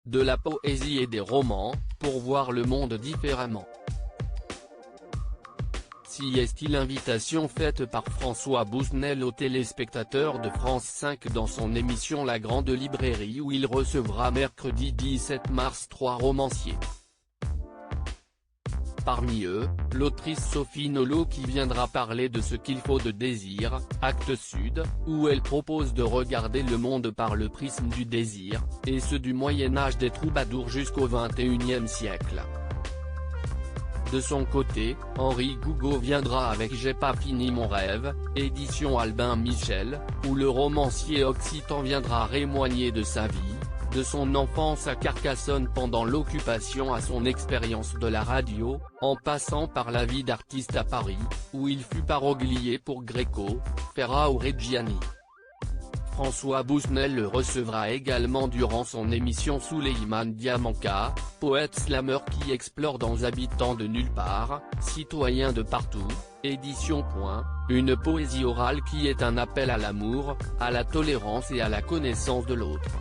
de la poésie et des romans, pour voir le monde différemment. Si est l'invitation faite par François Bousnel aux téléspectateurs de France 5 dans son émission La Grande Librairie où il recevra mercredi 17 mars 3 romanciers. Parmi eux, l'autrice Sophie Nolot qui viendra parler de Ce qu'il faut de désir, Actes Sud, où elle propose de regarder le monde par le prisme du désir, et ce du Moyen-Âge des troubadours jusqu'au XXIe siècle. De son côté, Henri Gougaud viendra avec J'ai pas fini mon rêve, édition Albin Michel, où le romancier occitan viendra témoigner de sa vie, de son enfance à Carcassonne pendant l'occupation à son expérience de la radio, en passant par la vie d'artiste à Paris, où il fut paroglier pour Gréco, Ferrat ou Reggiani. François Bousnel le recevra également durant son émission Souleymane Diamanka, poète slameur qui explore dans Habitants de nulle part, citoyens de partout, édition. Une poésie orale qui est un appel à l'amour, à la tolérance et à la connaissance de l'autre.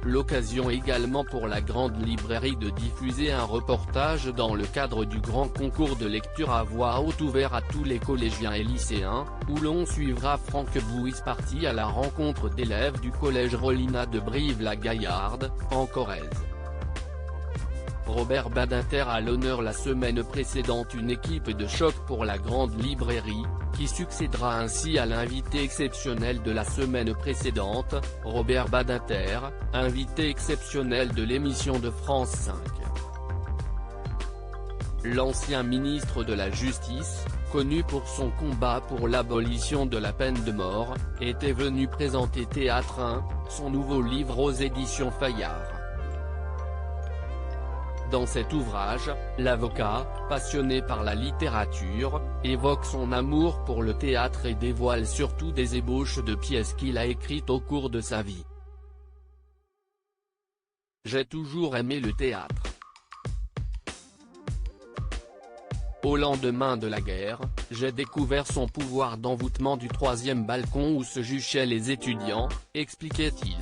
L'occasion également pour la Grande Librairie de diffuser un reportage dans le cadre du grand concours de lecture à voix haute ouvert à tous les collégiens et lycéens, où l'on suivra Franck Bouis parti à la rencontre d'élèves du collège Rolina de Brive-la-Gaillarde, en Corrèze. Robert Badinter à l'honneur la semaine précédente, une équipe de choc pour la Grande Librairie, qui succédera ainsi à l'invité exceptionnel de la semaine précédente, Robert Badinter, invité exceptionnel de l'émission de France 5. L'ancien ministre de la Justice, connu pour son combat pour l'abolition de la peine de mort, était venu présenter Théâtre 1, son nouveau livre aux éditions Fayard. Dans cet ouvrage, l'avocat, passionné par la littérature, évoque son amour pour le théâtre et dévoile surtout des ébauches de pièces qu'il a écrites au cours de sa vie. J'ai toujours aimé le théâtre. Au lendemain de la guerre, j'ai découvert son pouvoir d'envoûtement du troisième balcon où se juchaient les étudiants, expliquait-il.